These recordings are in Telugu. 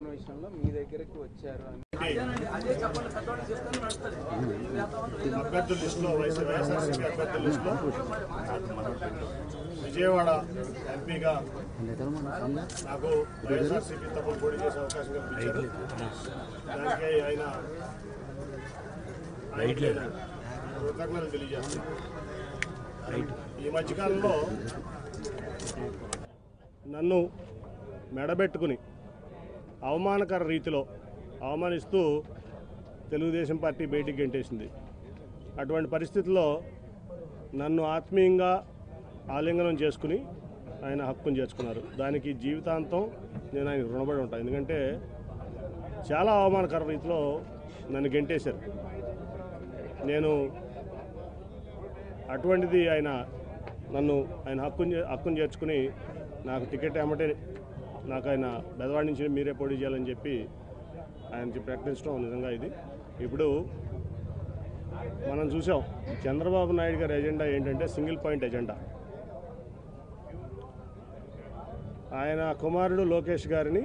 విషయంలో మీ దగ్గరికి వచ్చారు అని అభ్యర్థుల లిస్టులో వైఎస్ఆర్సీపీ అభ్యర్థుల లిస్టులో విజయవాడ ఎంపీగా నాకు వైఎస్ఆర్సీపీ తరఫున పోటీ చేసే అవకాశం కల్పించారు. దానికి ఆయన కృతజ్ఞతలు తెలియజేస్తున్నారు. ఈ మధ్యకాలంలో నన్ను మెడబెట్టుకుని అవమానకర రీతిలో అవమానిస్తూ తెలుగుదేశం పార్టీ బయటికి గెంటేసింది. అటువంటి పరిస్థితుల్లో నన్ను ఆత్మీయంగా ఆలింగనం చేసుకుని ఆయన హక్కును చేర్చుకున్నారు. దానికి జీవితాంతం నేను ఆయనకు రుణపడి ఉంటాను. ఎందుకంటే చాలా అవమానకర రీతిలో నన్ను గెంటేశారు. నేను అటువంటిది నన్ను హక్కును చేర్చుకుని నాకు టికెట్ ఏమంటే నాకు ఆయన బెదవాడి నుంచి మీరే పోటీ చేయాలని చెప్పి ఆయనకి ప్రకటించడం నిజంగా ఇది. ఇప్పుడు మనం చూసాం చంద్రబాబు నాయుడు గారి ఎజెండా ఏంటంటే సింగిల్ పాయింట్ ఎజెండా. ఆయన కుమారుడు లోకేష్ గారిని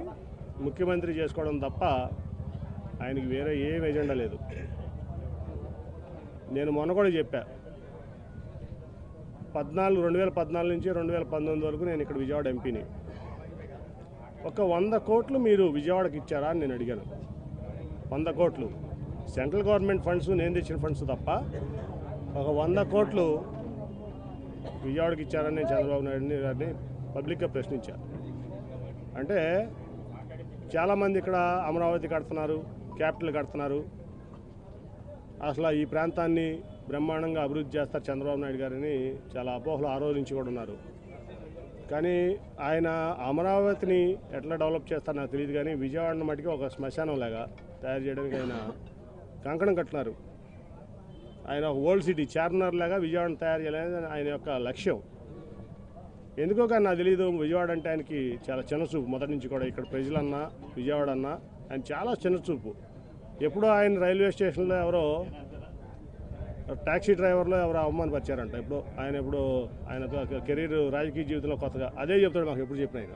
ముఖ్యమంత్రి చేసుకోవడం తప్ప ఆయనకి వేరే ఏం ఎజెండా లేదు. నేను మొన్న కూడా చెప్పా, 2014 నుంచి 2019 వరకు నేను ఇక్కడ విజయవాడ ఎంపీని. ఒక 100 కోట్లు మీరు విజయవాడకి ఇచ్చారా అని నేను అడిగాను. 100 కోట్లు సెంట్రల్ గవర్నమెంట్ ఫండ్స్, నేను తెచ్చిన ఫండ్స్ తప్ప ఒక 100 కోట్లు విజయవాడకి ఇచ్చారని నేను చంద్రబాబు నాయుడు గారిని పబ్లిక్గా ప్రశ్నించాను. అంటే చాలామంది ఇక్కడ అమరావతి కడుతున్నారు, క్యాపిటల్ కడుతున్నారు, అసలు ఈ ప్రాంతాన్ని బ్రహ్మాండంగా అభివృద్ధి చేస్తారు చంద్రబాబు నాయుడు గారిని చాలా అపోహలు ఆ రోజు నుంచి కూడా ఉన్నారు. కానీ ఆయన అమరావతిని ఎట్లా డెవలప్ చేస్తారో నాకు తెలియదు. కానీ విజయవాడను మటుకు ఒక శ్మశానం లాగా తయారు చేయడానికి ఆయన కంకణం కట్టినారు. ఆయన ఒక ఓల్డ్ సిటీ చార్మినార్ లాగా విజయవాడను తయారు చేయాలని ఆయన యొక్క లక్ష్యం. ఎందుకో కానీ నాకు తెలియదు, విజయవాడ అంటే ఆయనకి చాలా చిన్నచూపు మొదటి నుంచి కూడా. ఇక్కడ ప్రజలన్నా విజయవాడ అన్నా ఆయన చాలా చిన్నచూపు. ఎప్పుడో ఆయన రైల్వే స్టేషన్లో ఎవరో టాక్సీ డ్రైవర్లో ఎవరో అవమానపరిచారంట. ఎప్పుడు ఆయన కెరీర్ రాజకీయ జీవితంలో కొత్తగా అదే చెప్తాడు మాకు ఎప్పుడు చెప్పిన ఆయన.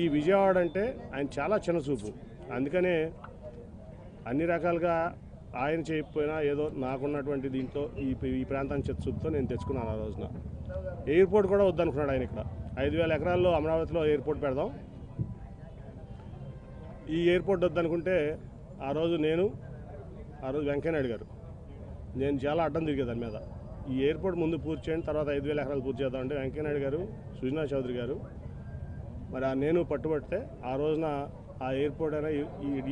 ఈ విజయవాడ అంటే ఆయన చాలా చిన్నచూపు. అందుకనే అన్ని రకాలుగా ఆయన చేయకపోయినా ఏదో నాకున్నటువంటి దీంతో ఈ ప్రాంతాన్ని చిత్తచూపుతో నేను తెచ్చుకున్నాను. ఆ రోజున ఎయిర్పోర్ట్ కూడా వద్దనుకున్నాడు ఆయన. ఇక్కడ 5,000 ఎకరాల్లో అమరావతిలో ఎయిర్పోర్ట్ పెడదాం, ఈ ఎయిర్పోర్ట్ వద్దనుకుంటే ఆ రోజు వెంకయ్యనాయుడు గారు నేను చాలా అడ్డం తిరిగే దాని మీద. ఈ ఎయిర్పోర్ట్ ముందు పూర్తి చేయండి, తర్వాత 5,000 ఎకరాలు పూర్తి చేద్దామంటే వెంకయ్యనాయుడు గారు, సుజనా చౌదరి గారు మరి నేను పట్టుబడితే ఆ రోజున ఆ ఎయిర్పోర్ట్ అయినా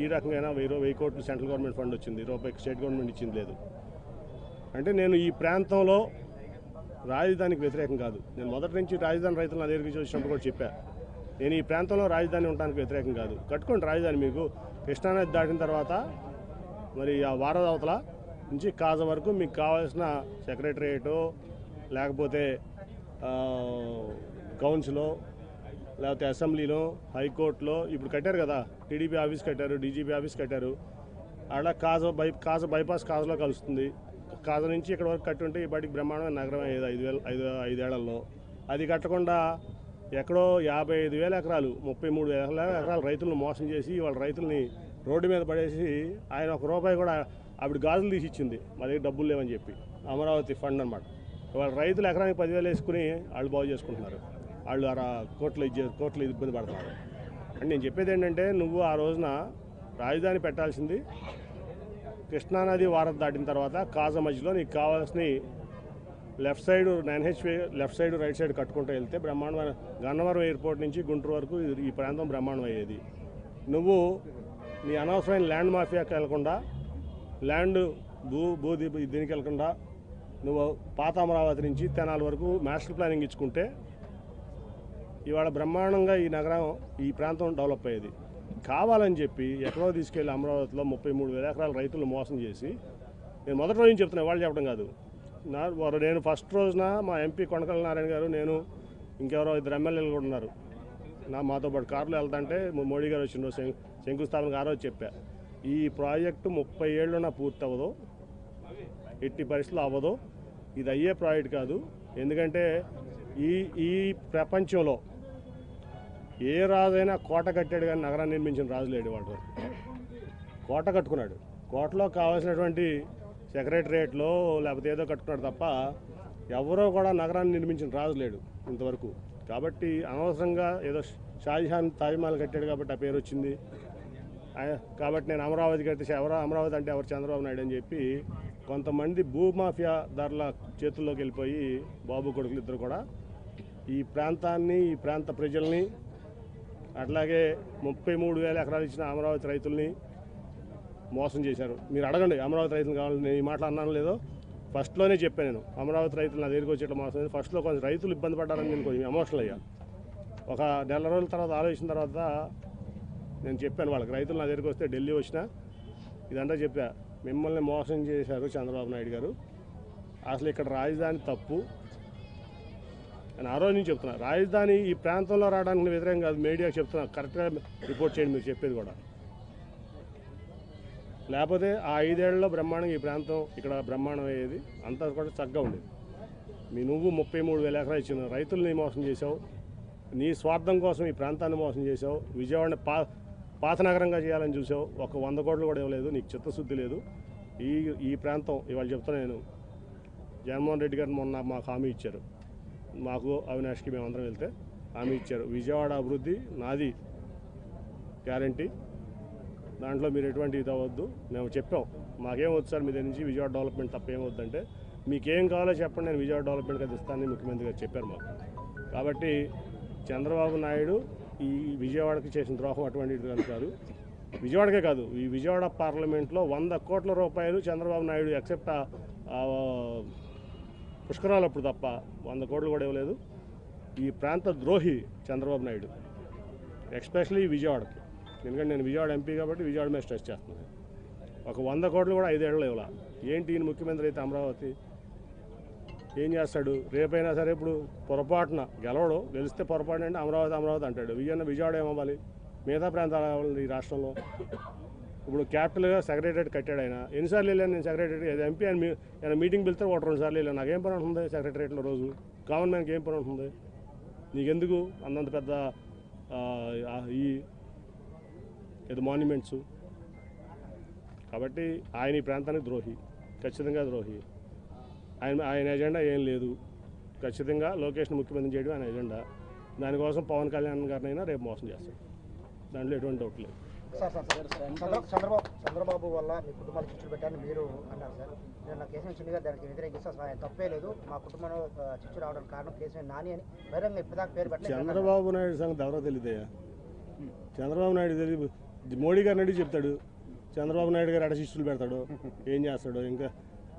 ఈ రకంగా 1,000 కోట్లు సెంట్రల్ గవర్నమెంట్ ఫండ్ వచ్చింది, రూపాయికి స్టేట్ గవర్నమెంట్ ఇచ్చింది లేదు. అంటే నేను ఈ ప్రాంతంలో రాజధానికి వ్యతిరేకం కాదు. నేను మొదటి నుంచి రాజధాని రైతులు నా దగ్గరికి వచ్చినప్పుడు కూడా చెప్పా, నేను ఈ ప్రాంతంలో రాజధాని ఉండడానికి వ్యతిరేకం కాదు. కట్టుకోండి రాజధాని. మీకు కృష్ణానది దాటిన తర్వాత మరి ఆ వారదవతల నుంచి కాజ వరకు మీకు కావాల్సిన సెక్రటరియేటో లేకపోతే కౌన్సిలో లేకపోతే అసెంబ్లీలో హైకోర్టులో ఇప్పుడు కట్టారు కదా, టీడీపీ ఆఫీస్ కట్టారు, డీజీపీ ఆఫీస్ కట్టారు. అలా కాజ బైపాస్ కాజలో కలుస్తుంది. కాజ నుంచి ఇక్కడ వరకు కట్టి ఉంటే ఈ బయటికి బ్రహ్మాండమైన నగరం అయ్యేది 5 ఏళ్లలో. అది కట్టకుండా ఎక్కడో 55,000 ఎకరాలు 33,000 ఎకరాలు రైతులను మోసం చేసి వాళ్ళ రైతుల్ని రోడ్డు మీద పడేసి ఆయన ₹1 కూడా ఆవిడ గాజులు తీసి ఇచ్చింది, మా దగ్గర డబ్బులు లేవని చెప్పి. అమరావతి ఫండ్ అనమాట. వాళ్ళ రైతులు ఎకరానికి 10,000 వేసుకుని వాళ్ళు బాగు చేసుకుంటున్నారు. వాళ్ళు కోట్లు ఇబ్బంది పడుతున్నారు. అంటే నేను చెప్పేది ఏంటంటే, నువ్వు ఆ రోజున రాజధాని పెట్టాల్సింది కృష్ణానది వారధి దాటిన తర్వాత కాజ మధ్యలో నీకు కావాల్సిన left side 9H left side right side కట్టుకుంటూ వెళ్తే బ్రహ్మాండమైన గన్నవరం ఎయిర్పోర్ట్ నుంచి గుంటూరు వరకు ఈ ప్రాంతం బ్రహ్మాండం అయ్యేది. నువ్వు నీ అనవసరమైన ల్యాండ్ మాఫియాకి వెళ్లకుండా, ల్యాండ్ దీనికి వెళ్లకుండా నువ్వు పాత అమరావతి నుంచి తెనాలి వరకు మాస్టర్ ప్లానింగ్ ఇచ్చుకుంటే ఇవాళ బ్రహ్మాండంగా ఈ నగరం ఈ ప్రాంతం డెవలప్ అయ్యేది. కావాలని చెప్పి ఎక్కడో తీసుకెళ్ళి అమరావతిలో 33,000 ఎకరాల రైతులు మోసం చేసి, నేను మొదటి రోజు చెప్తున్నా, వాళ్ళు చెప్పడం కాదు. నేను ఫస్ట్ రోజున మా ఎంపీ కొనకళ్ళ నారాయణ గారు, నేను ఇంకెవరో 2 ఎమ్మెల్యేలు కూడా ఉన్నారు మాతో పాటు కారులో వెళ్తుంటే మోడీ గారు వచ్చిన రోజు శంకుస్థాపనకు ఆ రోజు చెప్పా, ఈ ప్రాజెక్టు 30 ఏళ్ళున పూర్తి అవ్వదు, ఎట్టి పరిస్థితులు అవ్వదు, ఇది అయ్యే ప్రాజెక్ట్ కాదు. ఎందుకంటే ఈ ప్రపంచంలో ఏ రాజైనా కోట కట్టాడు కానీ నగరాన్ని నిర్మించిన రాజు లేడు వాడు. కోట కట్టుకున్నాడు, కోటలో కావాల్సినటువంటి సెక్రటరియట్లో లేకపోతే ఏదో కట్టుకున్నాడు తప్ప ఎవరో కూడా నగరాన్ని నిర్మించిన రాజు లేడు ఇంతవరకు. కాబట్టి అనవసరంగా ఏదో షాజహాన్ తాజ్మహల్ కట్టాడు కాబట్టి ఆ పేరు వచ్చింది. కాబట్టి నేను అమరావతి కడితే ఎవరో అమరావతి అంటే ఎవరు చంద్రబాబు నాయుడు అని చెప్పి కొంతమంది భూమాఫియా దారుల చేతుల్లోకి వెళ్ళిపోయి బాబు కొడుకులు ఇద్దరు కూడా ఈ ప్రాంతాన్ని, ఈ ప్రాంత ప్రజల్ని, అట్లాగే 33,000 ఎకరాలు ఇచ్చిన అమరావతి రైతుల్ని మోసం చేశారు. మీరు అడగండి అమరావతి రైతులు కావాలని. నేను ఈ మాటలు అన్నాను లేదో ఫస్ట్లోనే చెప్పాను. నేను అమరావతి రైతులు నా దగ్గరికి వచ్చేట్లా మోసం ఫస్ట్లో కొంచెం రైతులు ఇబ్బంది పడ్డారని నేను కొంచెం ఎమోషనల్ అయ్యా. ఒక నెల రోజుల తర్వాత ఆలోచించిన తర్వాత నేను చెప్పాను వాళ్ళకి, రైతులు నా దగ్గరికి వస్తే ఢిల్లీ వచ్చినా ఇదంతా చెప్పా, మిమ్మల్ని మోసం చేశారు చంద్రబాబు నాయుడు గారు, అసలు ఇక్కడ రాజధాని తప్పు అని ఆ రోజు నుంచి చెప్తున్నా. రాజధాని ఈ ప్రాంతంలో రావడానికి వ్యతిరేకం కాదు, మీడియాకి చెప్తున్నా, కరెక్ట్గా రిపోర్ట్ చేయండి మీరు చెప్పేది కూడా. లేకపోతే ఆ 5 ఏళ్లలో బ్రహ్మాండంగా ఈ ప్రాంతం ఇక్కడ బ్రహ్మాండం అయ్యేది, అంతా కూడా చక్కగా ఉండేది. నువ్వు 33,000 ఎకరాలు ఇచ్చిన రైతుల్ని మోసం చేసావు, నీ స్వార్థం కోసం ఈ ప్రాంతాన్ని మోసం చేసావు, విజయవాడని పాత నగరంగా చేయాలని చూసావు, ఒక 100 కోట్లు కూడా ఇవ్వలేదు, నీకు చిత్తశుద్ధి లేదు. ఈ ప్రాంతం ఇవాళ చెప్తున్నా నేను, జగన్మోహన్ రెడ్డి గారు మొన్న మాకు హామీ ఇచ్చారు, మాకు అవినాష్కి మేమందరం వెళ్తే హామీ ఇచ్చారు, విజయవాడ అభివృద్ధి నాది గ్యారంటీ, దాంట్లో మీరు ఎటువంటి ఇది అవ్వద్దు. మేము చెప్పాం మాకేం వద్దు సార్ మీ దగ్గర నుంచి విజయవాడ డెవలప్మెంట్ తప్ప ఏమవుద్దంటే మీకేం కావాలో చెప్పండి, నేను విజయవాడ డెవలప్మెంట్ అది ఇస్తానని ముఖ్యమంత్రి గారు చెప్పారు మాకు. కాబట్టి చంద్రబాబు నాయుడు ఈ విజయవాడకి చేసిన ద్రోహం అటువంటిది కాదు. విజయవాడకే కాదు, ఈ విజయవాడ పార్లమెంట్లో 100 కోట్ల రూపాయలు చంద్రబాబు నాయుడు ఎక్సెప్ట్ పుష్కరాలు అప్పుడు తప్ప 100 కోట్లు కూడా ఇవ్వలేదు. ఈ ప్రాంత ద్రోహి చంద్రబాబు నాయుడు, ఎస్పెషలీ విజయవాడకి. ఎందుకంటే నేను విజయవాడ ఎంపీ కాబట్టి విజయవాడ మీద స్ట్రెస్ చేస్తున్నాను. ఒక 100 కోట్లు కూడా 5 ఏళ్ళు ఇవ్వాల. ఏంటి ఈయన ముఖ్యమంత్రి అయితే అమరావతి ఏం చేస్తాడు? రేపైనా సరే ఇప్పుడు పొరపాటున గెలవడు, గెలిస్తే పొరపాటు అంటే అమరావతి అంటాడు. విజయవాడ ఏమవ్వాలి? మిగతా ప్రాంతాలు ఈ రాష్ట్రంలో ఇప్పుడు క్యాపిటల్గా సెక్రటరియట్ కట్టాడు ఆయన. ఎన్నిసార్లు వెళ్ళాను నేను సెక్రటరియట్? ఎంపీ ఆయన మీటింగ్ పిలిస్తే 1-2 సార్లు వెళ్ళాను. నాకేం పని ఉంటుంది సెక్రటరియట్లో? రోజు కామన్ మ్యాన్కి ఏం పని ఉంటుంది? నీకెందుకు అంతంత పెద్ద ఈ ఏదో మాన్యుమెంట్స్? కాబట్టి ఆయన ఈ ప్రాంతానికి ద్రోహి, ఖచ్చితంగా ద్రోహి. ఆయన ఎజెండా ఏం లేదు, ఖచ్చితంగా లోకేష్ని ముఖ్యమంత్రి చేయడం ఆయన ఎజెండా. దానికోసం పవన్ కళ్యాణ్ గారినైనా రేపు మోసం చేస్తాడు, దాంట్లో ఎటువంటి డౌట్ లేదు. చంద్రబాబు వల్ల మీ కుటుంబాలు చిచ్చులు పెట్టారని మీరు అన్నారు సార్. నేను నా కేసీఆర్ చిన్నగా దానికి వ్యతిరేకిస్తే ఆయన తప్పే లేదు, మా కుటుంబంలో చిచ్చు రావడానికి కారణం కేసీఆర్ నాని అని బహిరంగ ఇప్పటిదాకా పేరు పెట్టలేదు. చంద్రబాబు నాయుడు సంగతి ఎవరో తెలియదయ్యా. చంద్రబాబు నాయుడు తెలియదు, మోడీ గారిని అడిగి చెప్తాడు. చంద్రబాబు నాయుడు గారు అడ శిష్యులు పెడతాడు, ఏం చేస్తాడు? ఇంకా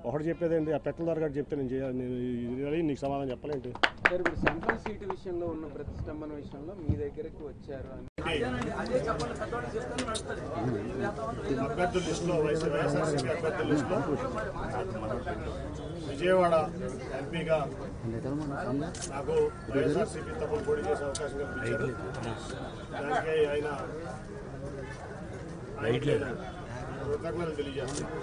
ఒకటి చెప్పేదేంటి, ఆ పెట్టల ద్వారా చెప్తే నేను చేయాలి, నేను నీకు సమాధానం చెప్పలేంటి? సార్ ఇప్పుడు సెంట్రల్ సీటు విషయంలో ఉన్న ప్రతిష్టంభన విషయంలో మీ దగ్గరకు వచ్చారు అని అభ్యర్థుల లిస్టులో వైఎస్ఆర్సీపీ అభ్యర్థుల లిస్టులో విజయవాడ ఎంపీగా నాకు వైఎస్ఆర్సీపీ తరఫున పోటీ చేసే అవకాశం కల్పించారు. దానికి ఆయన కృతజ్ఞతలు తెలియజేస్తున్నారు.